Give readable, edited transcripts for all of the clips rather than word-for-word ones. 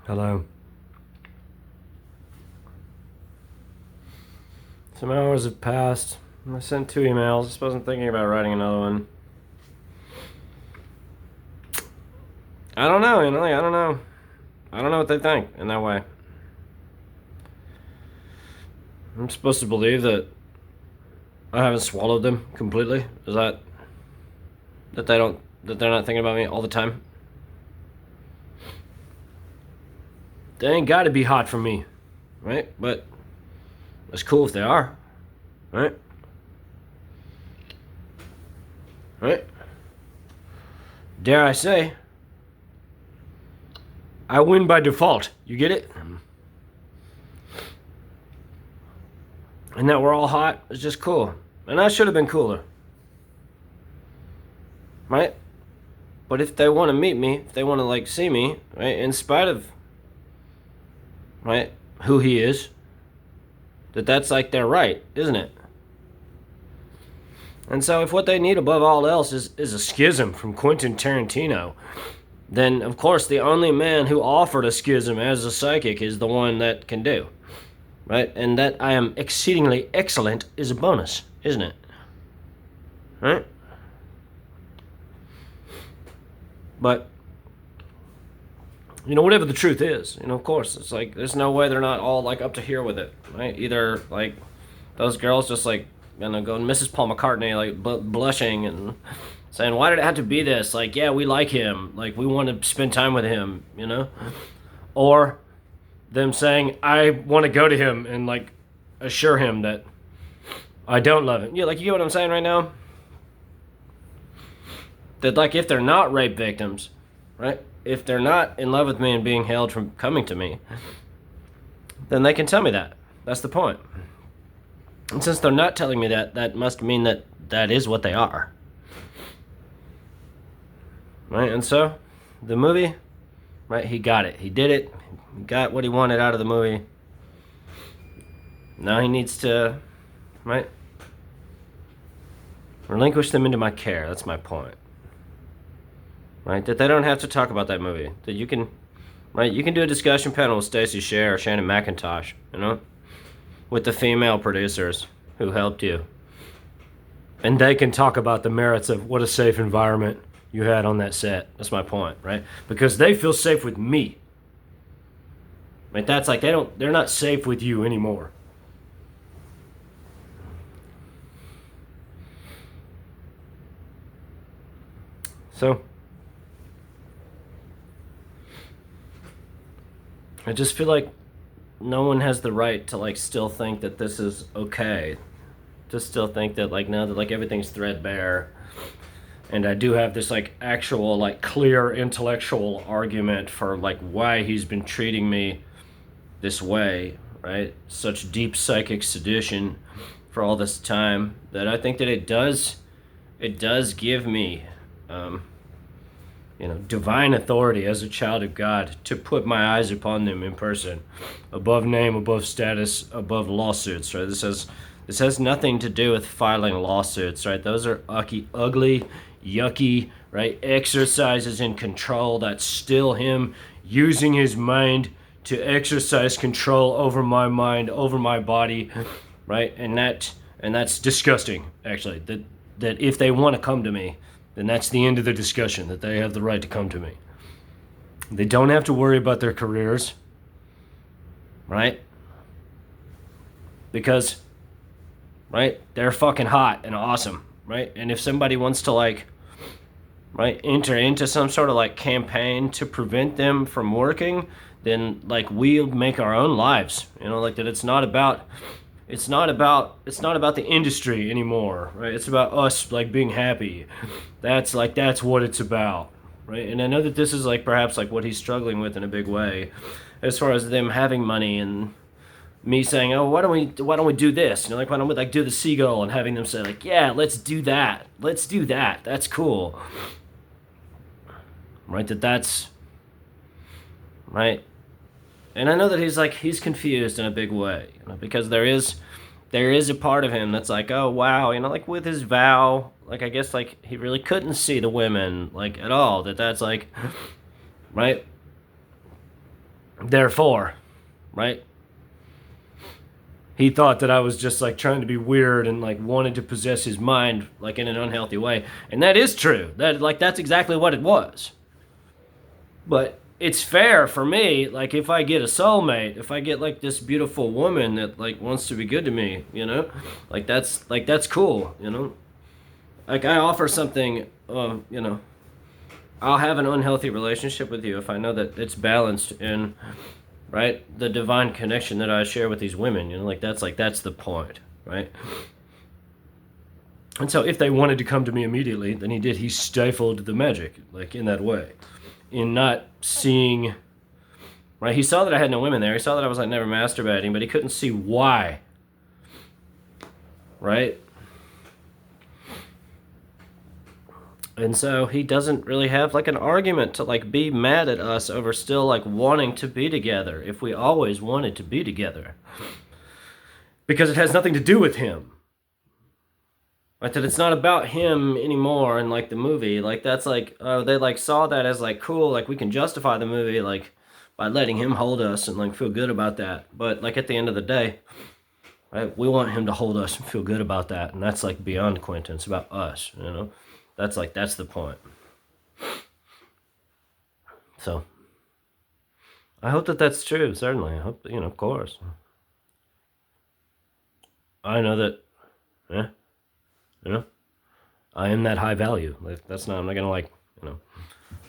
Hello. Some hours have passed. I sent 2 emails. Just wasn't thinking about writing another one. I don't know, I don't know. I don't know what they think in that way. I'm supposed to believe that I haven't swallowed them completely. Is that they're not thinking about me all the time? They ain't gotta be hot for me, right? But it's cool if they are, right? Right? Dare I say, I win by default. You get it? And that we're all hot is just cool. And I should have been cooler. Right? But if they want to meet me, if they want to see me, right, in spite of right who he is, that's their right, isn't it? And so if what they need above all else is a schism from Quentin Tarantino, then of course the only man who offered a schism as a psychic is the one that can do. Right? And that I am exceedingly excellent is a bonus, isn't it? Right? But whatever the truth is, of course, it's there's no way they're not all up to here with it, right? Either those girls just going Mrs. Paul McCartney blushing and saying, why did it have to be this? Yeah, we like him, we want to spend time with him, or them saying, I want to go to him and assure him that I don't love him. Yeah, you get what I'm saying right now? That if they're not rape victims, right? If they're not in love with me and being held from coming to me, then they can tell me that. That's the point. And since they're not telling me that, that must mean that is what they are. Right? And so, the movie, right, he got it. He did it. He got what he wanted out of the movie. Now he needs to, right, relinquish them into my care. That's my point. Right? That they don't have to talk about that movie. That you can, right, you can do a discussion panel with Stacey Sher or Shannon McIntosh, with the female producers who helped you. And they can talk about the merits of what a safe environment you had on that set. That's my point, right? Because they feel safe with me. Right? That's they're not safe with you anymore. So, I just feel like no one has the right to still think that this is okay. To still think that now that everything's threadbare, and I do have this actual clear intellectual argument for why he's been treating me this way, right? Such deep psychic sedition for all this time, that I think that it does give me divine authority as a child of God to put my eyes upon them in person, above name, above status, above lawsuits, right? This has nothing to do with filing lawsuits, right? Those are ugly, yucky, right? Exercises in control. That's still him using his mind to exercise control over my mind, over my body, right? And that's disgusting, actually. That if they want to come to me, then that's the end of the discussion, that they have the right to come to me. They don't have to worry about their careers, right? Because, right, they're fucking hot and awesome, right? And if somebody wants to right, enter into some sort of campaign to prevent them from working, then we'll make our own lives, that it's not about the industry anymore, right? It's about us being happy. That's what it's about, right? And I know that this is perhaps what he's struggling with in a big way, as far as them having money and me saying, oh, why don't we do this? Why don't we do the seagull, and having them say yeah, let's do that. That's cool, right? That's right. And I know that he's confused in a big way, because there is a part of him that's oh wow, with his vow, I guess he really couldn't see the women at all. That's right. Therefore, right? He thought that I was just like trying to be weird and like wanted to possess his mind like in an unhealthy way. And that is true. That's exactly what it was. But it's fair for me, like if I get a soulmate, if I get like this beautiful woman that like wants to be good to me, that's cool, Like I offer something, I'll have an unhealthy relationship with you if I know that it's balanced in right the divine connection that I share with these women, that's the point, right? And so if they wanted to come to me immediately, then he stifled the magic like in that way, in not seeing, right? He saw that I had no women there. He saw that I was like never masturbating, but he couldn't see why, right? And so he doesn't really have like an argument to like be mad at us over still like wanting to be together if we always wanted to be together. Because it has nothing to do with him. Right, that it's not about him anymore in like the movie. Like that's like they like saw that as like cool, like we can justify the movie like by letting him hold us and like feel good about that. But like at the end of the day, right, we want him to hold us and feel good about that. And that's like beyond Quentin. It's about us, That's the point. So I hope that that's true, certainly. I hope, of course. I know that, yeah, I am that high value. Like, that's not, I'm not gonna like, I'm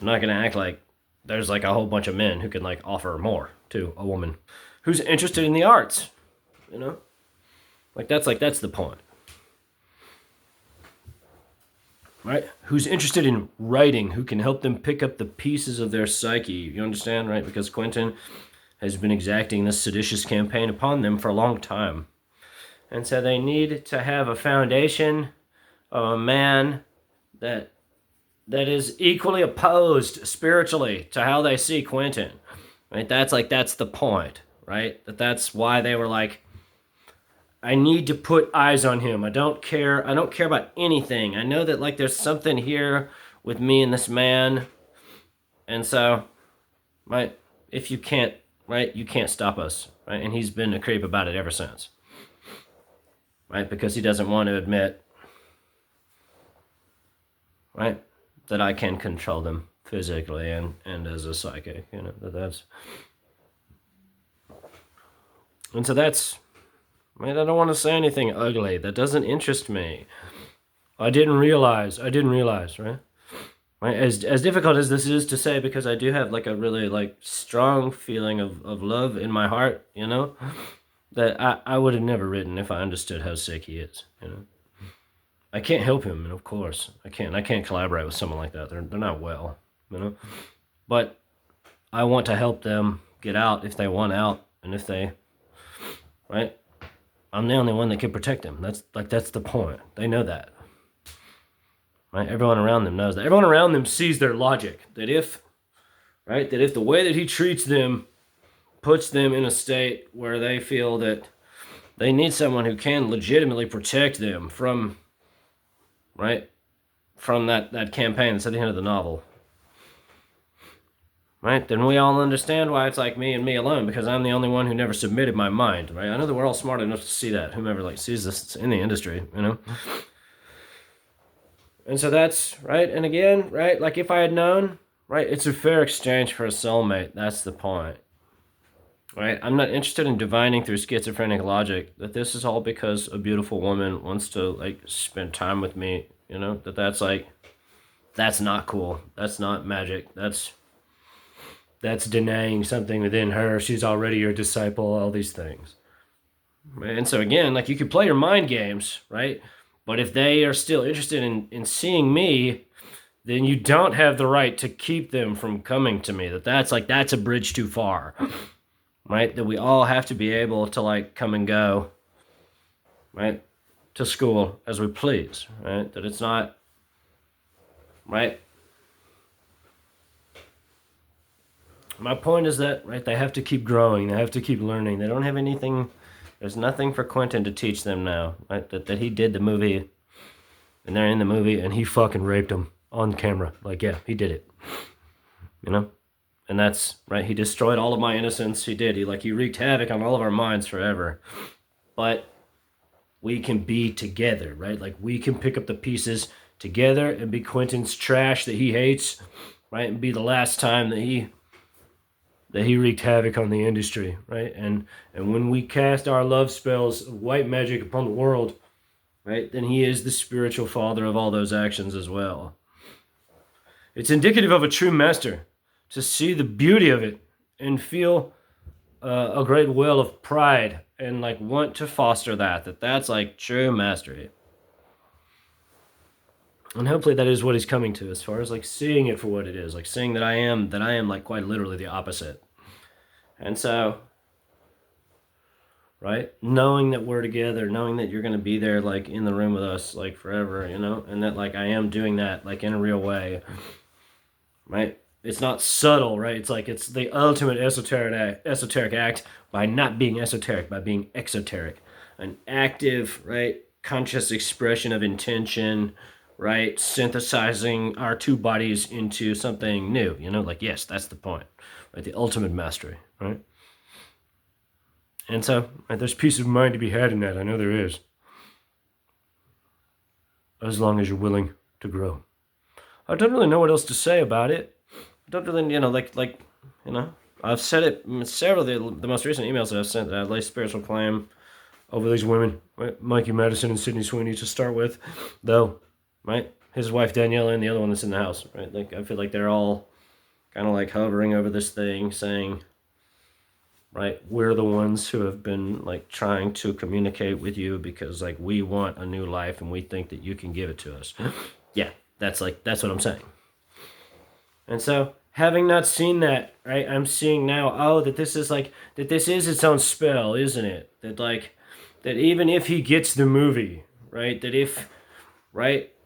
not gonna act like there's like a whole bunch of men who can like offer more to a woman who's interested in the arts, Like that's the point. Right? Who's interested in writing, who can help them pick up the pieces of their psyche. You understand, right? Because Quentin has been exacting this seditious campaign upon them for a long time. And so they need to have a foundation of a man that is equally opposed spiritually to how they see Quentin. Right? That's the point, right? That's why they were like, I need to put eyes on him. I don't care about anything. I know that like there's something here with me and this man. And so, right, if you can't, right, you can't stop us, right? And he's been a creep about it ever since. Right? Because he doesn't want to admit, right, that I can control them physically and as a psychic, that's. And so that's, I don't want to say anything ugly. That doesn't interest me. I didn't realize, right? Right? As difficult as this is to say, because I do have like a really like strong feeling of love in my heart, that I would have never written if I understood how sick he is, I can't help him, and of course I can't collaborate with someone like that. They're not well, But I want to help them get out if they want out, and if they, right? I'm the only one that can protect them. That's the point. They know that. Right? Everyone around them knows that. Everyone around them sees their logic. That if the way that he treats them puts them in a state where they feel that they need someone who can legitimately protect them from, right, from that campaign that's at the end of the novel. Right? Then we all understand why it's like me and me alone, because I'm the only one who never submitted my mind, right? I know that we're all smart enough to see that. Whomever like sees this, it's in the industry, And so that's, right? And again, right? Like if I had known, right? It's a fair exchange for a soulmate. That's the point. Right? I'm not interested in divining through schizophrenic logic that this is all because a beautiful woman wants to like spend time with me, that's like, that's not cool. That's not magic. That's denying something within her. She's already your disciple, all these things. And so again, like you can play your mind games, right? But if they are still interested in seeing me, then you don't have the right to keep them from coming to me. That's a bridge too far, right? That we all have to be able to like come and go, right? To school as we please, right? That it's not, right? My point is that, right, they have to keep growing. They have to keep learning. They don't have anything. There's nothing for Quentin to teach them now, right? That he did the movie, and they're in the movie, and he fucking raped them on camera. Like, yeah, he did it. And that's right. He destroyed all of my innocence. He did. He wreaked havoc on all of our minds forever. But we can be together, right? Like we can pick up the pieces together and be Quentin's trash that he hates, right? And be the last time that he wreaked havoc on the industry, right? And when we cast our love spells of white magic upon the world, right, then he is the spiritual father of all those actions as well. It's indicative of a true master to see the beauty of it and feel a great will of pride and like want to foster that's like true mastery. And hopefully that is what he's coming to, as far as like seeing it for what it is, like seeing that I am like quite literally the opposite. And so, right, knowing that we're together, knowing that you're going to be there like in the room with us like forever, you know, and that like I am doing that like in a real way, right? It's not subtle, right? It's like it's the ultimate esoteric act by not being esoteric, by being exoteric. An active, right, conscious expression of intention, right? Synthesizing our two bodies into something new, you know, like, yes, that's the point, right? The ultimate mastery, right? And so, right, there's peace of mind to be had in that. I know there is. As long as you're willing to grow. I don't really know what else to say about it. I don't really, you know, you know, I've said it in several of the most recent emails that I've sent that I lay spiritual claim over these women, right? Mikey Madison and Sydney Sweeney to start with, though, right? His wife Daniela and the other one that's in the house, right? Like I feel like they're all kind of like hovering over this thing, saying, right, we're the ones who have been like trying to communicate with you because like we want a new life and we think that you can give it to us. Yeah, that's what I'm saying. And so, having not seen that, right, I'm seeing now, oh, that this is its own spell, isn't it? That even if he gets the movie, right,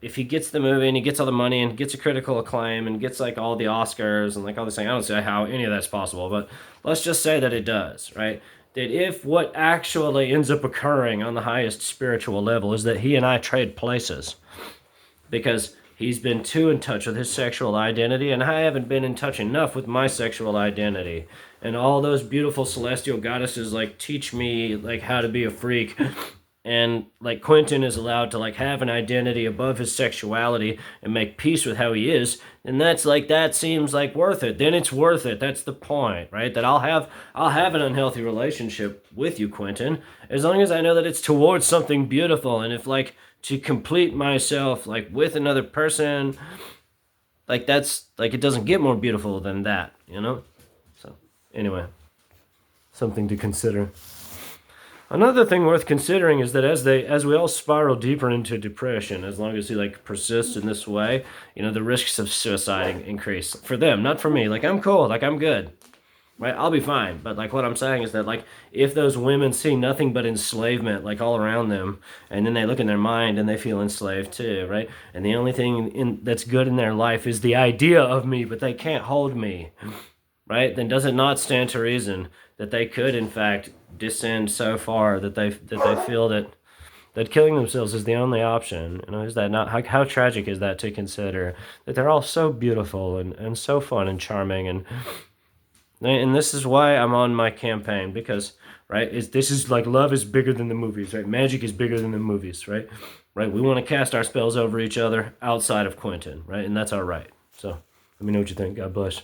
if he gets the movie and he gets all the money and gets a critical acclaim and gets like all the Oscars and like all this thing, I don't see how any of that's possible, but let's just say that it does, right? That if what actually ends up occurring on the highest spiritual level is that he and I trade places, because he's been too in touch with his sexual identity, and I haven't been in touch enough with my sexual identity. And all those beautiful celestial goddesses like teach me like how to be a freak. And like Quentin is allowed to like have an identity above his sexuality and make peace with how he is, and that seems like worth it. Then it's worth it. That's the point, right? That I'll have an unhealthy relationship with you, Quentin, as long as I know that it's towards something beautiful. And if like to complete myself like with another person, like that's like it doesn't get more beautiful than that, you know? So anyway, something to consider. Another thing worth considering is that as we all spiral deeper into depression, as long as he like persists in this way, you know, the risks of suicide increase for them, not for me. Like I'm cool, like I'm good, right? I'll be fine. But like what I'm saying is that like if those women see nothing but enslavement like all around them, and then they look in their mind and they feel enslaved too, right? And the only thing that's good in their life is the idea of me, but they can't hold me, right? Then does it not stand to reason that they could in fact descend so far that they feel that killing themselves is the only option? You know, is that not how tragic is that to consider that they're all so beautiful and so fun and charming, and this is why I'm on my campaign, because right this is like love is bigger than the movies, right? Magic is bigger than the movies, right? We want to cast our spells over each other outside of Quentin, right? And that's our right. So let me know what you think. God bless.